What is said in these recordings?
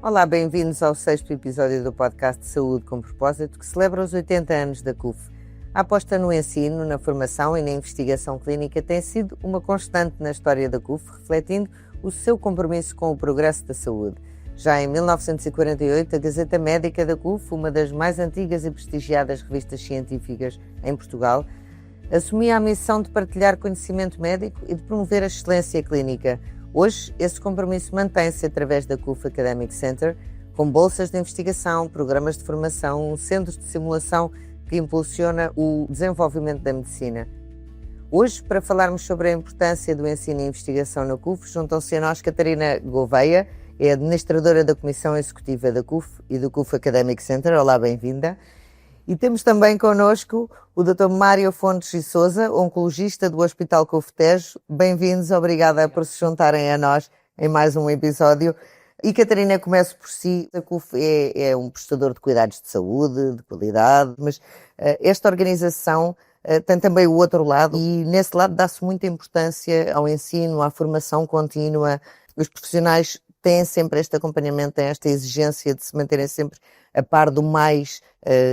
Olá, bem-vindos ao 6º episódio do podcast de Saúde com Propósito, que celebra os 80 anos da CUF. A aposta no ensino, na formação e na investigação clínica tem sido uma constante na história da CUF, refletindo o seu compromisso com o progresso da saúde. Já em 1948, a Gazeta Médica da CUF, uma das mais antigas e prestigiadas revistas científicas em Portugal, assumia a missão de partilhar conhecimento médico e de promover a excelência clínica. Hoje, esse compromisso mantém-se através da CUF Academic Center, com bolsas de investigação, programas de formação, centros de simulação que impulsiona o desenvolvimento da medicina. Hoje, para falarmos sobre a importância do ensino e investigação na CUF, juntam-se a nós Catarina Gouveia, é administradora da Comissão Executiva da CUF e do CUF Academic Center. Olá, bem-vinda. E temos também connosco o Dr. Mário Fontes e Sousa, oncologista do Hospital CUF Tejo. Bem-vindos, obrigada por se juntarem a nós em mais um episódio. E Catarina, começo por si. A CUF é um prestador de cuidados de saúde, de qualidade, mas esta organização tem também o outro lado e nesse lado dá-se muita importância ao ensino, à formação contínua. Os profissionais têm sempre este acompanhamento, têm esta exigência de se manterem sempre a par do mais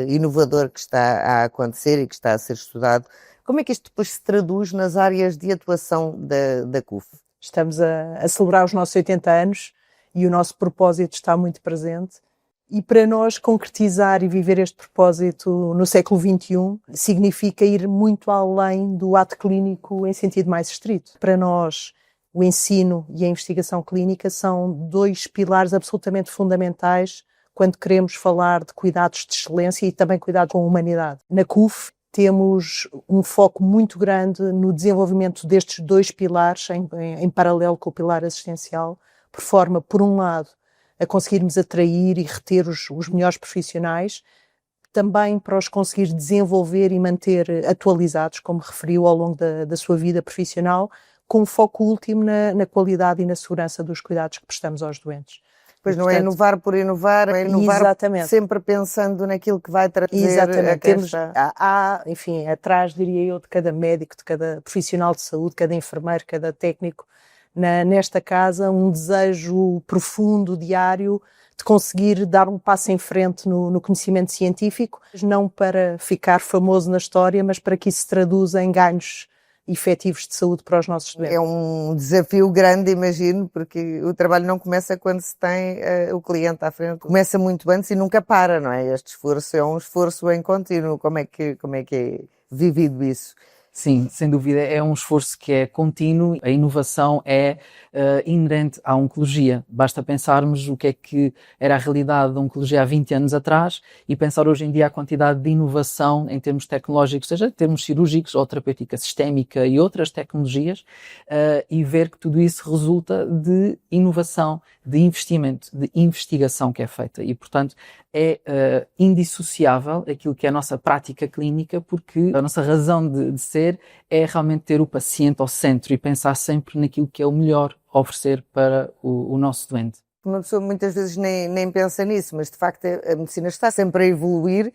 inovador que está a acontecer e que está a ser estudado. Como é que isto depois se traduz nas áreas de atuação da CUF? Estamos a celebrar os nossos 80 anos e o nosso propósito está muito presente. E para nós concretizar e viver este propósito no século XXI significa ir muito além do ato clínico em sentido mais estrito. Para nós, o ensino e a investigação clínica são dois pilares absolutamente fundamentais quando queremos falar de cuidados de excelência e também cuidados com a humanidade. Na CUF temos um foco muito grande no desenvolvimento destes dois pilares em paralelo com o pilar assistencial, por forma, por um lado, a conseguirmos atrair e reter os melhores profissionais, também para os conseguir desenvolver e manter atualizados, como referiu ao longo da sua vida profissional, com foco último na qualidade e na segurança dos cuidados que prestamos aos doentes. Pois não, portanto, é inovar por inovar, é inovar exatamente, sempre pensando naquilo que vai trazer. Exatamente. Temos, enfim, atrás, diria eu, de cada médico, de cada profissional de saúde, cada enfermeiro, cada técnico, nesta casa, um desejo profundo, diário, de conseguir dar um passo em frente no conhecimento científico, não para ficar famoso na história, mas para que isso se traduza em ganhos efetivos de saúde para os nossos doentes. É um desafio grande, imagino, porque o trabalho não começa quando se tem o cliente à frente. Começa muito antes e nunca para, não é? Este esforço é um esforço em contínuo. Como é que é vivido isso? Sim, sem dúvida, é um esforço que é contínuo. A inovação é inerente à oncologia. Basta pensarmos o que é que era a realidade da oncologia há 20 anos atrás e pensar hoje em dia a quantidade de inovação em termos tecnológicos, seja em termos cirúrgicos ou terapêutica sistémica e outras tecnologias, e ver que tudo isso resulta de inovação, de investimento, de investigação que é feita. E, portanto, é indissociável aquilo que é a nossa prática clínica, porque a nossa razão de ser é realmente ter o paciente ao centro e pensar sempre naquilo que é o melhor a oferecer para o nosso doente. Uma pessoa muitas vezes nem pensa nisso, mas de facto a medicina está sempre a evoluir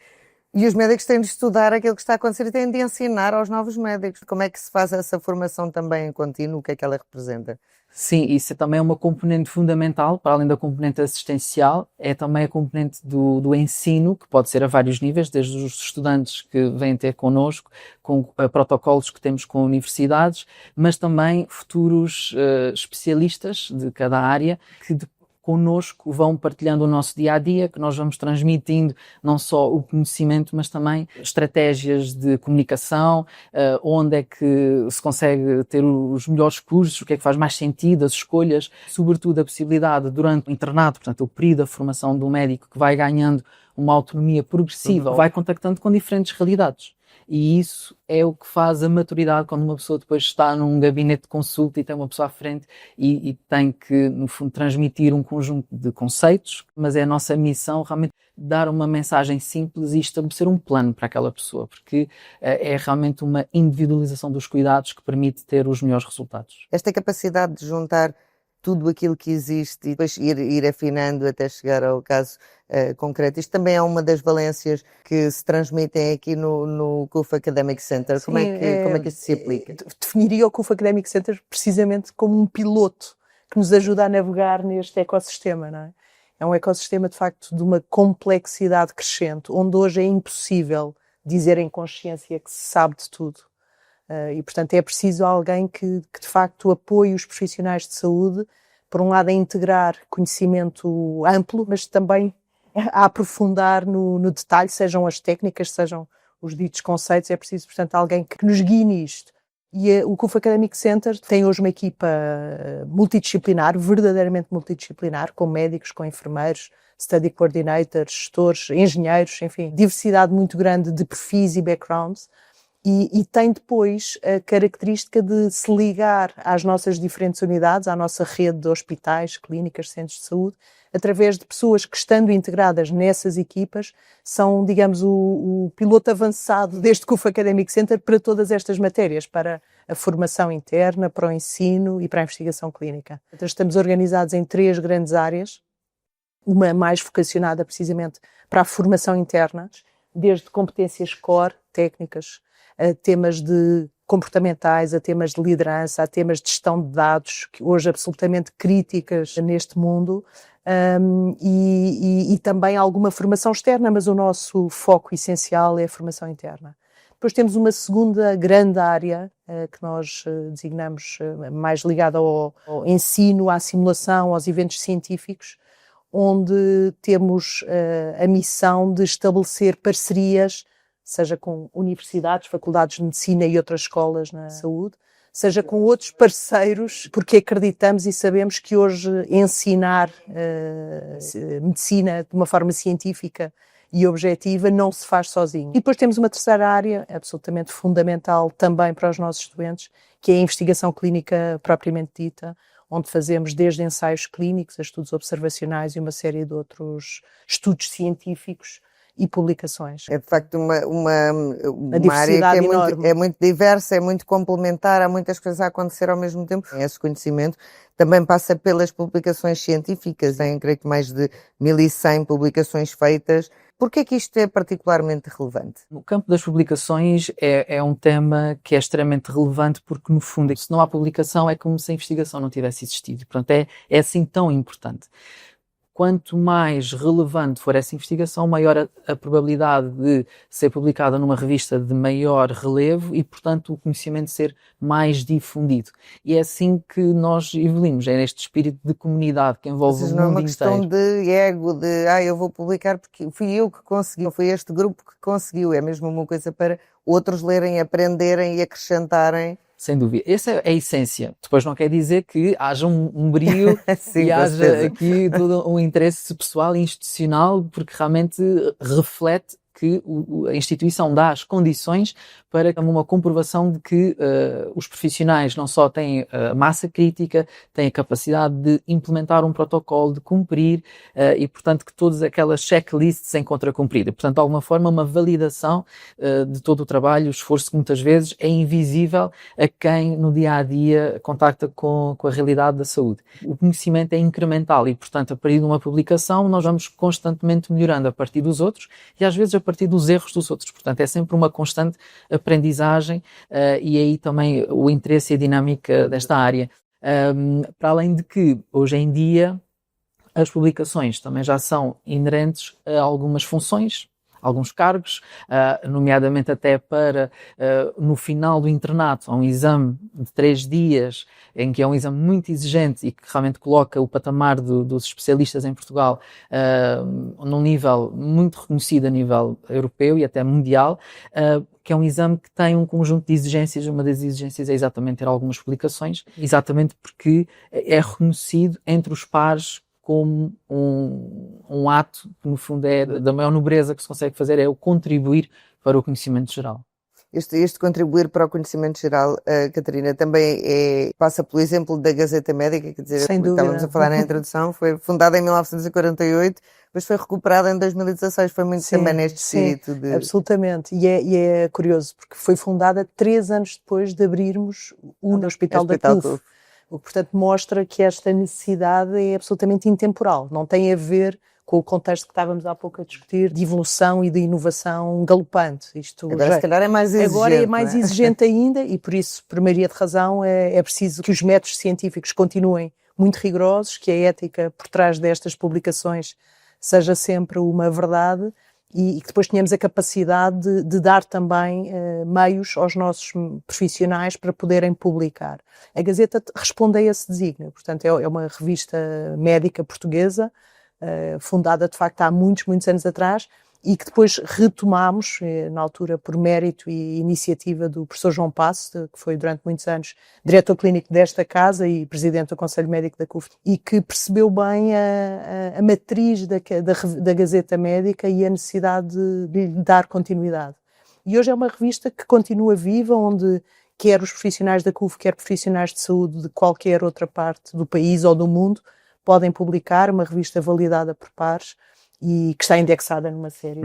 e os médicos têm de estudar aquilo que está a acontecer e têm de ensinar aos novos médicos. Como é que se faz essa formação também em contínuo? O que é que ela representa? Sim, isso é também uma componente fundamental, para além da componente assistencial, é também a componente do ensino, que pode ser a vários níveis, desde os estudantes que vêm ter connosco, com protocolos que temos com universidades, mas também futuros especialistas de cada área que connosco vão partilhando o nosso dia-a-dia, que nós vamos transmitindo não só o conhecimento, mas também estratégias de comunicação, onde é que se consegue ter os melhores cursos, o que é que faz mais sentido, as escolhas, sobretudo a possibilidade durante o internato, portanto o período da formação do médico que vai ganhando uma autonomia progressiva, vai contactando com diferentes realidades. E isso é o que faz a maturidade quando uma pessoa depois está num gabinete de consulta e tem uma pessoa à frente e tem que, no fundo, transmitir um conjunto de conceitos, mas é a nossa missão realmente dar uma mensagem simples e estabelecer um plano para aquela pessoa, porque é realmente uma individualização dos cuidados que permite ter os melhores resultados. Esta capacidade de juntar tudo aquilo que existe e depois ir afinando até chegar ao caso concreto. Isto também é uma das valências que se transmitem aqui no CUF Academic Center. Como é que isto se aplica? Definiria o CUF Academic Center precisamente como um piloto que nos ajuda a navegar neste ecossistema, não é? É um ecossistema, de facto, de uma complexidade crescente, onde hoje é impossível dizer em consciência que se sabe de tudo. E, portanto, é preciso alguém que, de facto, apoie os profissionais de saúde, por um lado, a integrar conhecimento amplo, mas também a aprofundar no detalhe, sejam as técnicas, sejam os ditos conceitos. É preciso, portanto, alguém que nos guie nisto. E o CUF Academic Center tem hoje uma equipa multidisciplinar, verdadeiramente multidisciplinar, com médicos, com enfermeiros, study coordinators, gestores, engenheiros, enfim, diversidade muito grande de perfis e backgrounds. E tem depois a característica de se ligar às nossas diferentes unidades, à nossa rede de hospitais, clínicas, centros de saúde, através de pessoas que, estando integradas nessas equipas, são, digamos, o piloto avançado deste CUF Academic Center para todas estas matérias, para a formação interna, para o ensino e para a investigação clínica. Então, estamos organizados em 3 grandes áreas, uma mais vocacionada precisamente para a formação interna, desde competências core, técnicas, a temas comportamentais, a temas de liderança, a temas de gestão de dados, que hoje absolutamente críticas neste mundo, e também alguma formação externa, mas o nosso foco essencial é a formação interna. Depois temos uma segunda grande área que nós designamos mais ligada ao ensino, à simulação, aos eventos científicos, onde temos a missão de estabelecer parcerias, seja com universidades, faculdades de medicina e outras escolas na saúde, seja com outros parceiros, porque acreditamos e sabemos que hoje ensinar medicina de uma forma científica e objetiva não se faz sozinho. E depois temos uma terceira área, absolutamente fundamental também para os nossos estudantes, que é a investigação clínica propriamente dita, onde fazemos desde ensaios clínicos a estudos observacionais e uma série de outros estudos científicos e publicações. É de facto uma área que é muito diversa, é muito complementar, há muitas coisas a acontecer ao mesmo tempo. Esse conhecimento também passa pelas publicações científicas, em creio que mais de 1100 publicações feitas. Porquê é que isto é particularmente relevante? O campo das publicações é um tema que é extremamente relevante porque, no fundo, se não há publicação é como se a investigação não tivesse existido. Portanto, é assim tão importante. Quanto mais relevante for essa investigação, maior a probabilidade de ser publicada numa revista de maior relevo e, portanto, o conhecimento ser mais difundido. E é assim que nós evoluímos, é neste espírito de comunidade que envolve o mundo inteiro. Não é uma questão de ego, de eu vou publicar porque fui eu que consegui, foi este grupo que conseguiu. É mesmo uma coisa para outros lerem, aprenderem e acrescentarem. Sem dúvida. Essa é a essência. Depois não quer dizer que haja um brio Sim, e haja aqui todo um interesse pessoal e institucional, porque realmente reflete que a instituição dá as condições para uma comprovação de que os profissionais não só têm a massa crítica, têm a capacidade de implementar um protocolo, de cumprir, e portanto que todas aquelas checklists se encontram cumpridas. Portanto, de alguma forma, uma validação de todo o trabalho, o esforço que muitas vezes é invisível a quem no dia-a-dia contacta com a realidade da saúde. O conhecimento é incremental e, portanto, a partir de uma publicação, nós vamos constantemente melhorando a partir dos outros e às vezes a partir dos erros dos outros. Portanto, é sempre uma constante aprendizagem e aí também o interesse e a dinâmica desta área. Para além de que, hoje em dia, as publicações também já são inerentes a algumas funções, alguns cargos, nomeadamente até para, no final do internato, há um exame de 3 dias, em que é um exame muito exigente e que realmente coloca o patamar dos especialistas em Portugal num nível muito reconhecido a nível europeu e até mundial, que é um exame que tem um conjunto de exigências. Uma das exigências é exatamente ter algumas publicações, exatamente porque é reconhecido entre os pares como um ato que, no fundo, é da maior nobreza que se consegue fazer, é o contribuir para o conhecimento geral. Este contribuir para o conhecimento geral, Catarina, também passa pelo exemplo da Gazeta Médica, quer dizer, estávamos a falar na introdução, foi fundada em 1948, depois foi recuperada em 2016, foi muito também neste espírito de... Absolutamente, e é curioso, porque foi fundada 3 anos depois de abrirmos o Hospital da CUF. O que, portanto, mostra que esta necessidade é absolutamente intemporal. Não tem a ver com o contexto que estávamos há pouco a discutir, de evolução e de inovação galopante. Isto agora, se calhar, é mais exigente. Agora é mais exigente ainda e, por isso, por maioria de razão, é preciso que os métodos científicos continuem muito rigorosos, que a ética por trás destas publicações seja sempre uma verdade e que depois tenhamos a capacidade de dar também meios aos nossos profissionais para poderem publicar. A Gazeta responde a esse desígnio, portanto é uma revista médica portuguesa, fundada de facto há muitos anos atrás, e que depois retomámos, na altura por mérito e iniciativa do professor João Passo, que foi durante muitos anos diretor clínico desta casa e presidente do Conselho Médico da CUF, e que percebeu bem a matriz da Gazeta Médica e a necessidade de lhe dar continuidade. E hoje é uma revista que continua viva, onde quer os profissionais da CUF, quer profissionais de saúde de qualquer outra parte do país ou do mundo, podem publicar, uma revista validada por pares, e que está indexada numa série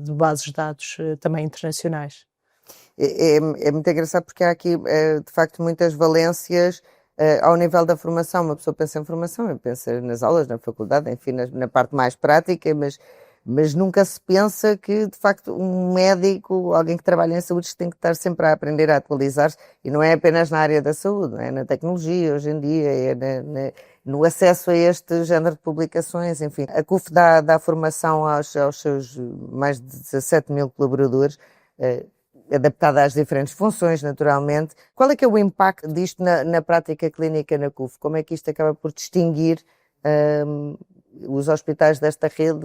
de bases de dados também internacionais. É muito engraçado porque há aqui, de facto, muitas valências ao nível da formação. Uma pessoa pensa em formação, pensa nas aulas, na faculdade, enfim, na parte mais prática, mas nunca se pensa que, de facto, um médico, alguém que trabalha em saúde, tem que estar sempre a aprender a atualizar-se, e não é apenas na área da saúde, não é na tecnologia hoje em dia, é no acesso a este género de publicações, enfim. A CUF dá formação aos seus mais de 17 mil colaboradores, adaptada às diferentes funções, naturalmente. Qual é que é o impacto disto na prática clínica na CUF? Como é que isto acaba por distinguir os hospitais desta rede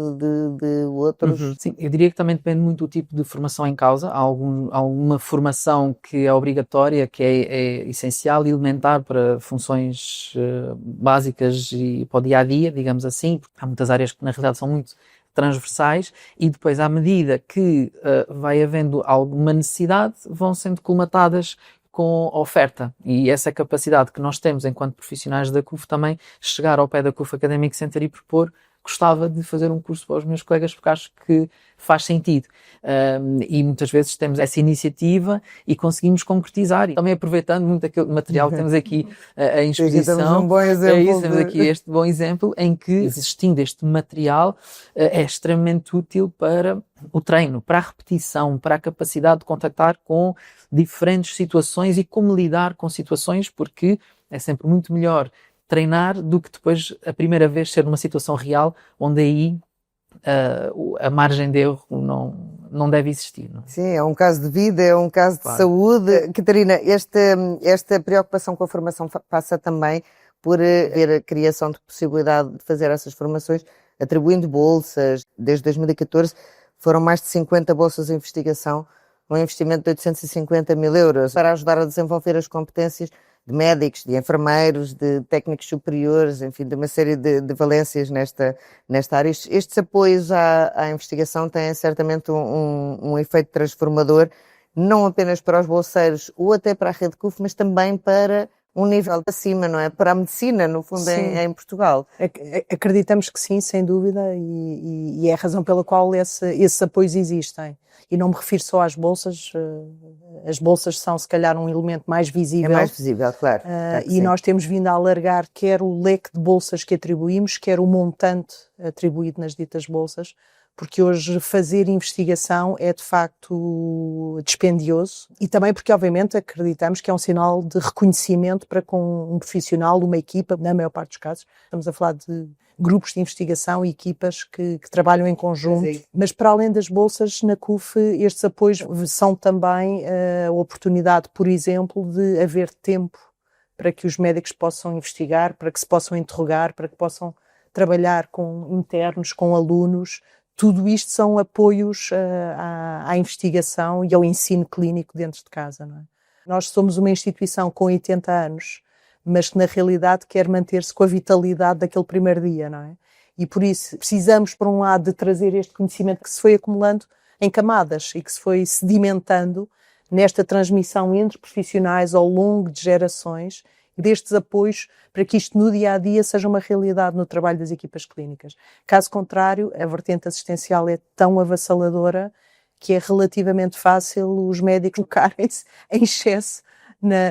de outros? Sim, eu diria que também depende muito do tipo de formação em causa. Há alguma formação que é obrigatória, que é essencial e elementar para funções básicas e para o dia-a-dia, digamos assim. Há muitas áreas que na realidade são muito transversais e depois, à medida que vai havendo alguma necessidade, vão sendo colmatadas com a oferta, e essa capacidade que nós temos enquanto profissionais da CUF também, chegar ao pé da CUF Academic Center e propor: gostava de fazer um curso para os meus colegas porque acho que faz sentido. E muitas vezes temos essa iniciativa e conseguimos concretizar. E também aproveitando muito aquele material que temos aqui em exposição, temos um bom exemplo temos aqui este bom exemplo em que, existindo este material, é extremamente útil para o treino, para a repetição, para a capacidade de contactar com diferentes situações e como lidar com situações, porque é sempre muito melhor treinar do que depois a primeira vez ser numa situação real, onde aí a margem de erro não deve existir. Não é? Sim, é um caso de vida, é um caso de saúde. Catarina, esta preocupação com a formação passa também por ver a criação de possibilidade de fazer essas formações, atribuindo bolsas. Desde 2014 foram mais de 50 bolsas de investigação, um investimento de 850 mil euros, para ajudar a desenvolver as competências de médicos, de enfermeiros, de técnicos superiores, enfim, de uma série de valências nesta área. Estes apoios à investigação têm certamente um efeito transformador, não apenas para os bolseiros ou até para a rede CUF, mas também para um nível acima, não é? Para a medicina, no fundo, em Portugal. Acreditamos que sim, sem dúvida, e é a razão pela qual esses apoios existem. E não me refiro só às bolsas, as bolsas são se calhar um elemento mais visível. É mais visível, claro. Claro e nós temos vindo a alargar quer o leque de bolsas que atribuímos, quer o montante atribuído nas ditas bolsas, porque hoje fazer investigação é de facto dispendioso e também porque obviamente acreditamos que é um sinal de reconhecimento para com um profissional, uma equipa, na maior parte dos casos. Estamos a falar de grupos de investigação e equipas que trabalham em conjunto, mas para além das bolsas, na CUF estes apoios são também a oportunidade, por exemplo, de haver tempo para que os médicos possam investigar, para que se possam interrogar, para que possam trabalhar com internos, com alunos. Tudo isto são apoios à investigação e ao ensino clínico dentro de casa. Não é? Nós somos uma instituição com 80 anos, mas que na realidade quer manter-se com a vitalidade daquele primeiro dia, não é? E por isso precisamos, por um lado, de trazer este conhecimento que se foi acumulando em camadas e que se foi sedimentando nesta transmissão entre profissionais ao longo de gerações, destes apoios para que isto no dia-a-dia seja uma realidade no trabalho das equipas clínicas. Caso contrário, a vertente assistencial é tão avassaladora que é relativamente fácil os médicos colocarem-se em excesso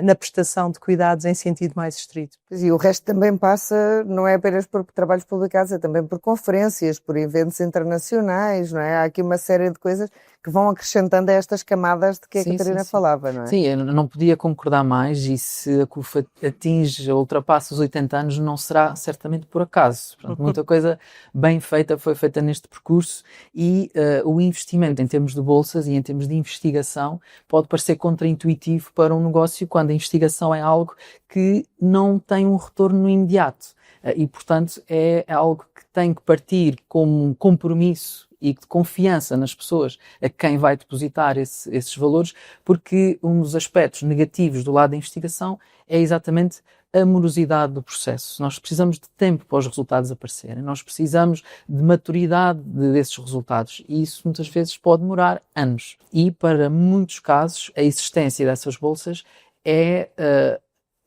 na prestação de cuidados em sentido mais estrito. E o resto também passa, não é apenas por trabalhos publicados, é também por conferências, por eventos internacionais, não é? Há aqui uma série de coisas que vão acrescentando a estas camadas de que a Sim, Catarina sim. falava, não é? Sim, eu não podia concordar mais, e se a CUF atinge ou ultrapassa os 80 anos, não será certamente por acaso. Portanto, muita coisa bem feita foi feita neste percurso, e o investimento em termos de bolsas e em termos de investigação pode parecer contraintuitivo para um negócio quando a investigação é algo que não tem um retorno imediato. E, portanto, é algo que tem que partir como um compromisso e de confiança nas pessoas a quem vai depositar esses valores, porque um dos aspectos negativos do lado da investigação é exatamente a morosidade do processo. Nós precisamos de tempo para os resultados aparecerem, nós precisamos de maturidade desses resultados, e isso muitas vezes pode demorar anos. E para muitos casos a existência dessas bolsas é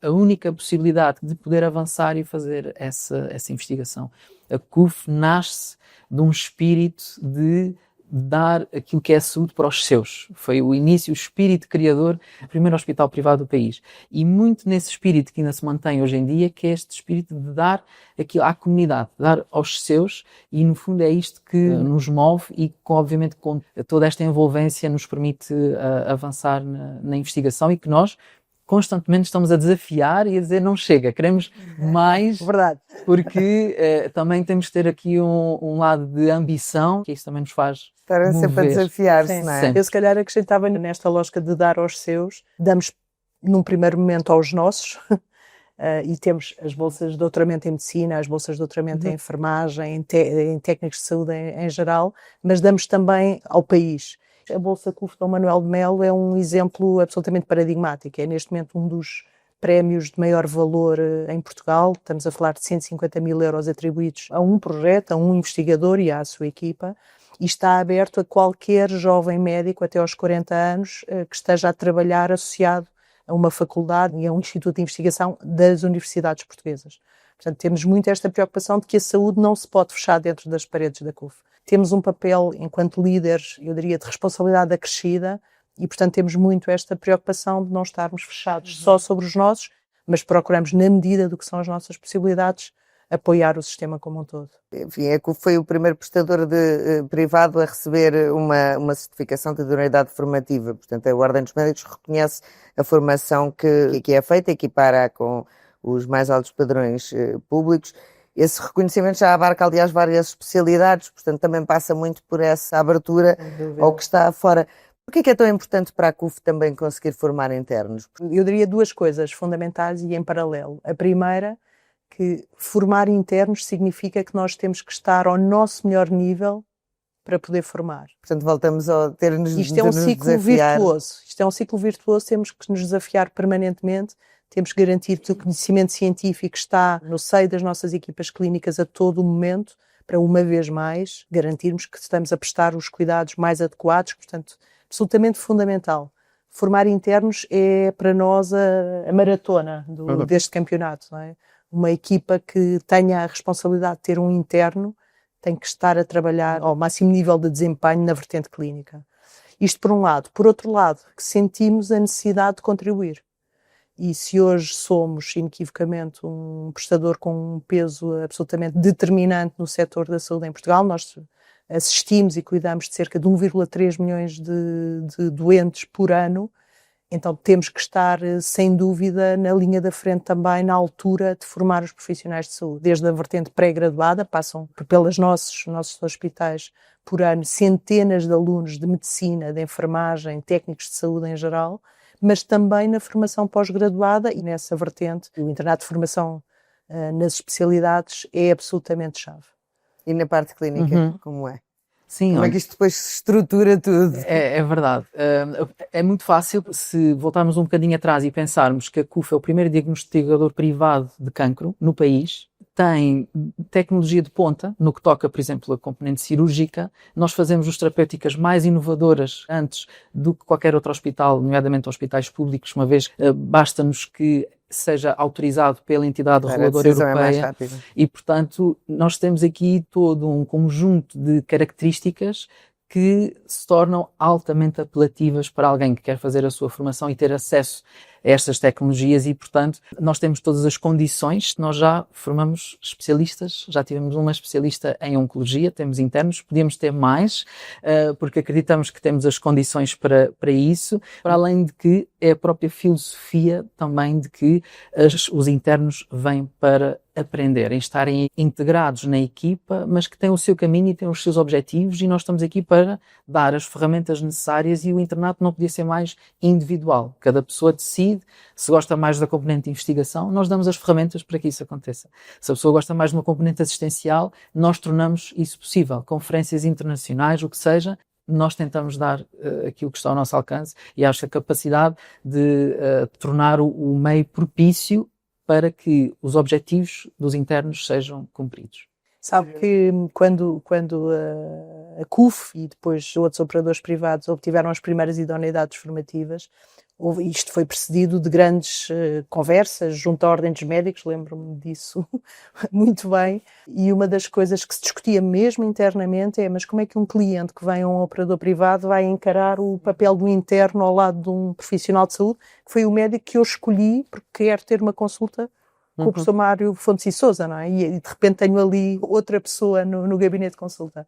a única possibilidade de poder avançar e fazer essa investigação. A CUF nasce de um espírito de dar aquilo que é a saúde para os seus. Foi o início, o espírito criador do primeiro hospital privado do país. E muito nesse espírito que ainda se mantém hoje em dia, que é este espírito de dar aquilo à comunidade, dar aos seus, e no fundo é isto que nos move, e obviamente com toda esta envolvência nos permite avançar na investigação, e que nós constantemente estamos a desafiar e a dizer não chega, queremos mais. Verdade. Porque também temos que ter aqui um lado de ambição, que isso também nos faz Estarem sempre a mover. desafiar-se, não é? Sempre. Eu se calhar acrescentava nesta lógica de dar aos seus, damos num primeiro momento aos nossos, e temos as bolsas de doutoramento em medicina, as bolsas de doutoramento em enfermagem, em técnicos de saúde em geral, mas damos também ao país. A Bolsa CUF Dom Manuel de Melo é um exemplo absolutamente paradigmático. É neste momento um dos prémios de maior valor em Portugal. Estamos a falar de 150 mil euros atribuídos a um projeto, a um investigador e à sua equipa, e está aberto a qualquer jovem médico até aos 40 anos que esteja a trabalhar associado a uma faculdade e a um instituto de investigação das universidades portuguesas. Portanto, temos muito esta preocupação de que a saúde não se pode fechar dentro das paredes da CUF. Temos um papel, enquanto líderes, eu diria, de responsabilidade acrescida, e, portanto, temos muito esta preocupação de não estarmos fechados só sobre os nossos, mas procuramos, na medida do que são as nossas possibilidades, apoiar o sistema como um todo. Enfim, a CUF foi o primeiro prestador privado a receber uma certificação de idoneidade formativa. Portanto, a Ordem dos Médicos reconhece a formação que é feita, equipara com os mais altos padrões públicos. Esse reconhecimento já abarca, aliás, várias especialidades, portanto também passa muito por essa abertura ao que está fora. Por que é tão importante para a CUF também conseguir formar internos? Eu diria duas coisas fundamentais e em paralelo. A primeira, que formar internos significa que nós temos que estar ao nosso melhor nível para poder formar. Portanto, voltamos a ter-nos de nos Isto é um ciclo desafiar. virtuoso. Isto é um ciclo virtuoso, temos que nos desafiar permanentemente. Temos que garantir que o conhecimento científico está no seio das nossas equipas clínicas a todo o momento, para uma vez mais garantirmos que estamos a prestar os cuidados mais adequados, portanto, absolutamente fundamental. Formar internos é para nós a maratona deste campeonato, não é? Uma equipa que tenha a responsabilidade de ter um interno tem que estar a trabalhar ao máximo nível de desempenho na vertente clínica. Isto por um lado. Por outro lado, que sentimos a necessidade de contribuir. E se hoje somos, inequivocamente, um prestador com um peso absolutamente determinante no setor da saúde em Portugal, nós assistimos e cuidamos de cerca de 1,3 milhões de doentes por ano, então temos que estar, sem dúvida, na linha da frente também, na altura de formar os profissionais de saúde. Desde a vertente pré-graduada, passam pelos nossos hospitais por ano centenas de alunos de medicina, de enfermagem, técnicos de saúde em geral, mas também na formação pós-graduada, e nessa vertente o internato de formação nas especialidades é absolutamente chave. E na parte clínica, como é? Sim, como é que isto depois se estrutura tudo? É verdade. É muito fácil, se voltarmos um bocadinho atrás e pensarmos que a CUF é o primeiro diagnosticador privado de cancro no país, tem tecnologia de ponta no que toca, por exemplo, a componente cirúrgica. Nós fazemos as terapêuticas mais inovadoras antes do que qualquer outro hospital, nomeadamente hospitais públicos, uma vez basta-nos que seja autorizado pela entidade reguladora europeia, e, portanto, nós temos aqui todo um conjunto de características que se tornam altamente apelativas para alguém que quer fazer a sua formação e ter acesso estas tecnologias e, portanto, nós temos todas as condições. Nós já formamos especialistas, já tivemos uma especialista em oncologia, temos internos, podíamos ter mais, porque acreditamos que temos as condições para isso, para além de que é a própria filosofia também de que os internos vêm para aprender, em estarem integrados na equipa, mas que têm o seu caminho e têm os seus objetivos, e nós estamos aqui para dar as ferramentas necessárias, e o internato não podia ser mais individual. Cada pessoa decide se gosta mais da componente de investigação, nós damos as ferramentas para que isso aconteça. Se a pessoa gosta mais de uma componente assistencial, nós tornamos isso possível. Conferências internacionais, o que seja, nós tentamos dar aquilo que está ao nosso alcance, e acho que a capacidade de tornar o meio propício para que os objetivos dos internos sejam cumpridos. Sabe que quando a CUF e depois outros operadores privados obtiveram as primeiras idoneidades formativas, isto foi precedido de grandes conversas junto a ordens dos médicos, lembro-me disso muito bem, e uma das coisas que se discutia mesmo internamente é: mas como é que um cliente que vem a um operador privado vai encarar o papel do interno ao lado de um profissional de saúde, que foi o médico que eu escolhi porque quero ter uma consulta com o professor Mário Fontes e Sousa, não é? E de repente tenho ali outra pessoa no gabinete de consulta.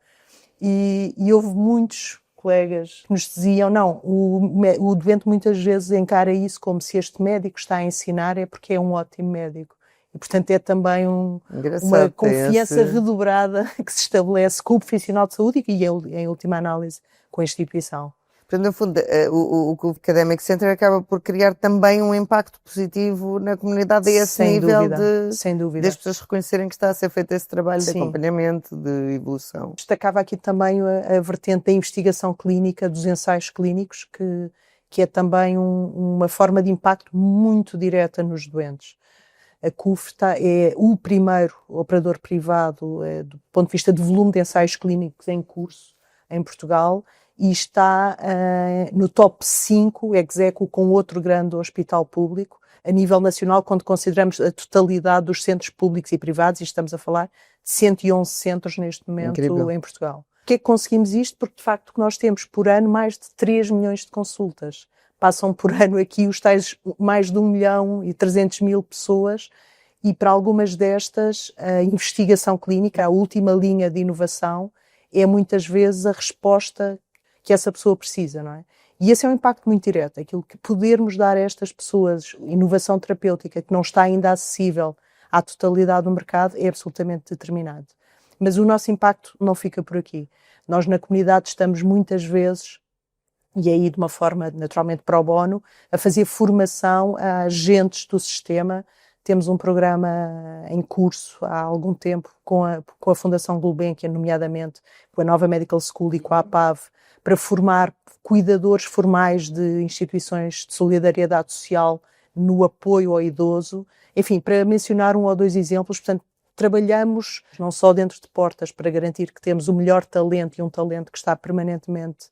E houve muitos colegas que nos diziam: não, o doente muitas vezes encara isso como se este médico está a ensinar é porque é um ótimo médico. E, portanto, é também uma confiança redobrada que se estabelece com o profissional de saúde e, em última análise, com a instituição. Portanto, no fundo, o Academic Center acaba por criar também um impacto positivo na comunidade a esse nível de as pessoas reconhecerem que está a ser feito esse trabalho de acompanhamento, de evolução. Destacava aqui também a vertente da investigação clínica, dos ensaios clínicos, que é também uma forma de impacto muito direta nos doentes. A CUF é o primeiro operador privado do ponto de vista de volume de ensaios clínicos em curso em Portugal, e está no top 5 execo com outro grande hospital público a nível nacional, quando consideramos a totalidade dos centros públicos e privados, e estamos a falar de 111 centros neste momento. Incrível. Em Portugal. Porquê é que conseguimos isto? Porque de facto nós temos por ano mais de 3 milhões de consultas. Passam por ano aqui os tais mais de 1.300.000 pessoas, e para algumas destas a investigação clínica, a última linha de inovação, é muitas vezes a resposta que essa pessoa precisa, não é? E esse é um impacto muito direto. Aquilo que podermos dar a estas pessoas, inovação terapêutica que não está ainda acessível à totalidade do mercado, é absolutamente determinante. Mas o nosso impacto não fica por aqui. Nós na comunidade estamos muitas vezes, e aí de uma forma naturalmente pro bono, a fazer formação a agentes do sistema. Temos um programa em curso há algum tempo com a Fundação Gulbenkian, nomeadamente com a Nova Medical School e com a APAV, para formar cuidadores formais de instituições de solidariedade social no apoio ao idoso. Enfim, para mencionar um ou dois exemplos, portanto, trabalhamos não só dentro de portas para garantir que temos o melhor talento e um talento que está permanentemente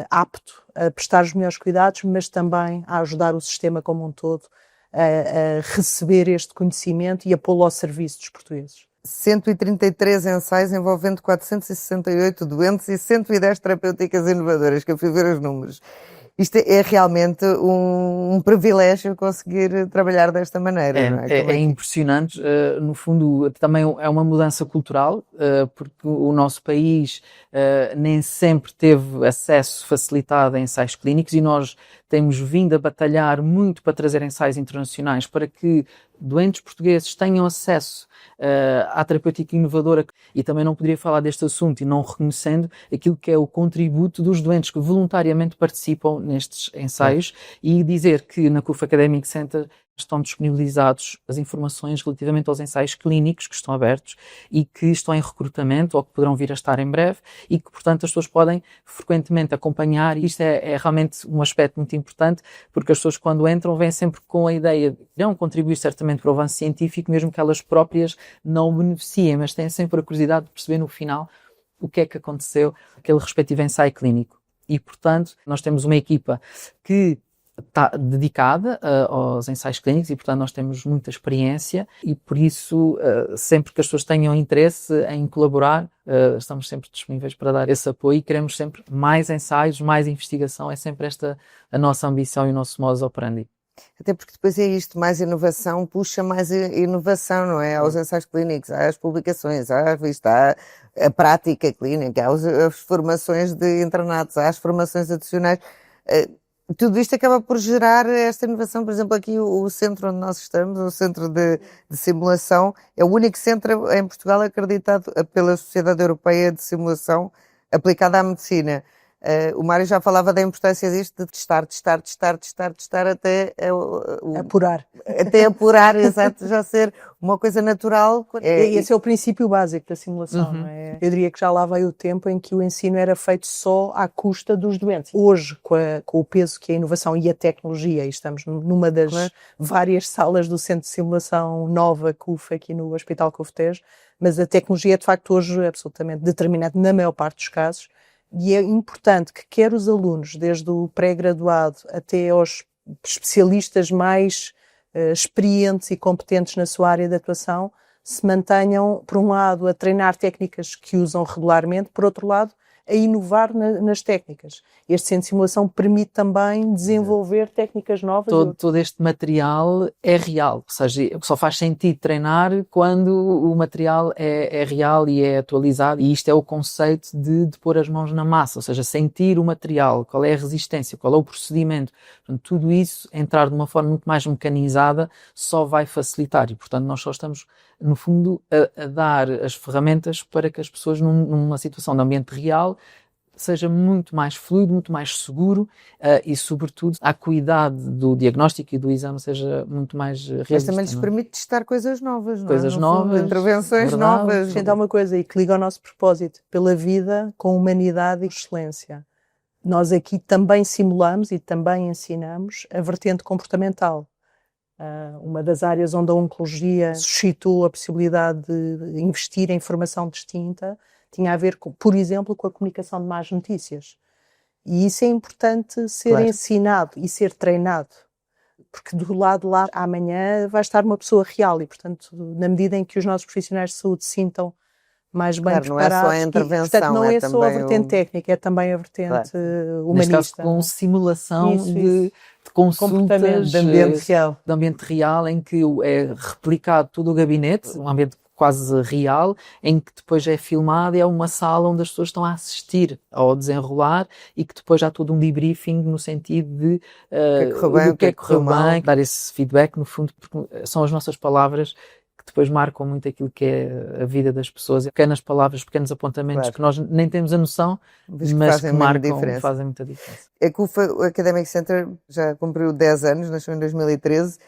apto a prestar os melhores cuidados, mas também a ajudar o sistema como um todo a receber este conhecimento e a pô-lo ao serviço dos portugueses. 133 ensaios envolvendo 468 doentes e 110 terapêuticas inovadoras, que eu fui ver os números. Isto é realmente um privilégio conseguir trabalhar desta maneira, não é? É impressionante. No fundo, também é uma mudança cultural, porque o nosso país nem sempre teve acesso facilitado a ensaios clínicos, e nós temos vindo a batalhar muito para trazer ensaios internacionais para que doentes portugueses tenham acesso à terapêutica inovadora. E também não poderia falar deste assunto e não reconhecendo aquilo que é o contributo dos doentes que voluntariamente participam nestes ensaios, e dizer que na CUF Academic Center estão disponibilizados as informações relativamente aos ensaios clínicos que estão abertos e que estão em recrutamento ou que poderão vir a estar em breve, e que, portanto, as pessoas podem frequentemente acompanhar. E isto é realmente um aspecto muito importante, porque as pessoas, quando entram, vêm sempre com a ideia de que irão contribuir certamente para o avanço científico, mesmo que elas próprias não beneficiem, mas têm sempre a curiosidade de perceber no final o que é que aconteceu naquele respectivo ensaio clínico. E, portanto, nós temos uma equipa que está dedicada aos ensaios clínicos, e portanto nós temos muita experiência, e por isso sempre que as pessoas tenham interesse em colaborar, estamos sempre disponíveis para dar esse apoio, e queremos sempre mais ensaios, mais investigação. É sempre esta a nossa ambição e o nosso modus operandi. Até porque depois é isto, mais inovação puxa mais inovação, não é? Há os ensaios clínicos, há as publicações, há a revista, há a prática clínica, há as formações de internatos, há as formações adicionais. Tudo isto acaba por gerar esta inovação. Por exemplo, aqui o centro onde nós estamos, o centro de simulação, é o único centro em Portugal acreditado pela Sociedade Europeia de Simulação aplicada à medicina. O Mário já falava da importância disto de testar até Apurar. Até apurar, exato, já ser uma coisa natural. Esse é o princípio básico da simulação, não é? Eu diria que já lá veio o tempo em que o ensino era feito só à custa dos doentes. Hoje, com o peso que a inovação e a tecnologia, e estamos numa das várias salas do Centro de Simulação Nova CUF aqui no Hospital CUF Tejo, mas a tecnologia é de facto hoje absolutamente determinante na maior parte dos casos. E é importante que quer os alunos, desde o pré-graduado até aos especialistas mais experientes e competentes na sua área de atuação, se mantenham, por um lado, a treinar técnicas que usam regularmente, por outro lado, a inovar nas técnicas. Este centro de simulação permite também desenvolver técnicas novas. Todo este material é real, ou seja, só faz sentido treinar quando o material é real e é atualizado, e isto é o conceito de pôr as mãos na massa, ou seja, sentir o material, qual é a resistência, qual é o procedimento. Portanto, tudo isso, entrar de uma forma muito mais mecanizada, só vai facilitar, e portanto nós só estamos, no fundo, a dar as ferramentas para que as pessoas, numa situação de ambiente real, seja muito mais fluido, muito mais seguro e, sobretudo, a qualidade do diagnóstico e do exame seja muito mais realista. Mas também lhes permite testar coisas novas, não é? Coisas novas, intervenções novas. Acrescentar uma coisa aí que liga ao nosso propósito, pela vida com humanidade e excelência. Nós aqui também simulamos e também ensinamos a vertente comportamental. Uma das áreas onde a oncologia suscitou a possibilidade de investir em formação distinta tinha a ver, por exemplo, com a comunicação de más notícias. E isso é importante ser ensinado e ser treinado, porque do lado lá amanhã vai estar uma pessoa real e, portanto, na medida em que os nossos profissionais de saúde se sintam mais bem preparados. Não é só a intervenção, portanto, não é só a vertente técnica, é também a vertente humanista. Neste caso, com simulação de consultas de ambiente real, em que é replicado todo o gabinete, um ambiente quase real, em que depois é filmado e é uma sala onde as pessoas estão a assistir ao desenrolar e que depois há todo um debriefing no sentido de o que é que correu bem, dar esse feedback, no fundo, porque são as nossas palavras que depois marcam muito aquilo que é a vida das pessoas. Pequenas palavras, pequenos apontamentos que nós nem temos a noção, mas que marcam, fazem muita diferença. A CUF, o Academic Center, já cumpriu 10 anos, nasceu em 2013.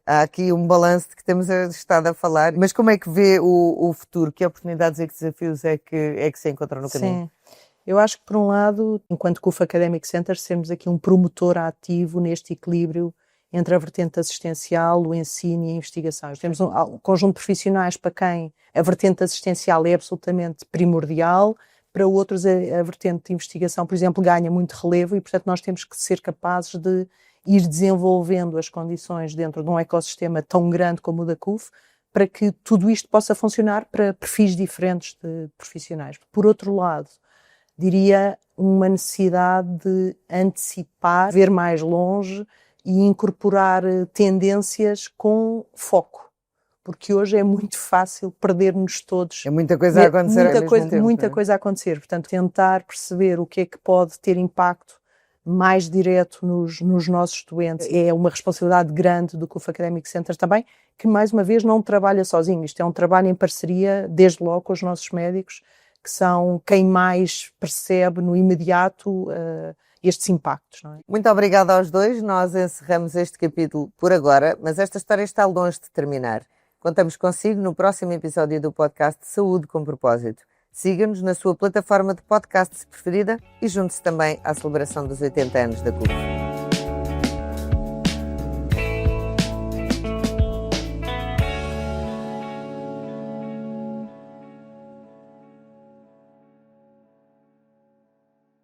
Há aqui um balanço de que temos estado a falar, mas como é que vê o futuro? Que oportunidades e que desafios é que se encontram no caminho? Sim, eu acho que por um lado, enquanto CUF Academic Center, sermos aqui um promotor ativo neste equilíbrio entre a vertente assistencial, o ensino e a investigação. Temos um conjunto de profissionais para quem a vertente assistencial é absolutamente primordial, para outros a vertente de investigação, por exemplo, ganha muito relevo e, portanto, nós temos que ser capazes de ir desenvolvendo as condições dentro de um ecossistema tão grande como o da CUF, para que tudo isto possa funcionar para perfis diferentes de profissionais. Por outro lado, diria uma necessidade de antecipar, ver mais longe e incorporar tendências com foco. Porque hoje é muito fácil perder-nos todos. É muita coisa a acontecer. Muita coisa a acontecer. Portanto, tentar perceber o que é que pode ter impacto mais direto nos nossos doentes é uma responsabilidade grande do CUF Academic Center também, que mais uma vez não trabalha sozinho. Isto é um trabalho em parceria, desde logo, com os nossos médicos, que são quem mais percebe no imediato estes impactos. Não é? Muito obrigada aos dois. Nós encerramos este capítulo por agora, mas esta história está longe de terminar. Contamos consigo no próximo episódio do podcast Saúde com Propósito. Siga-nos na sua plataforma de podcasts preferida e junte-se também à celebração dos 80 anos da CUF.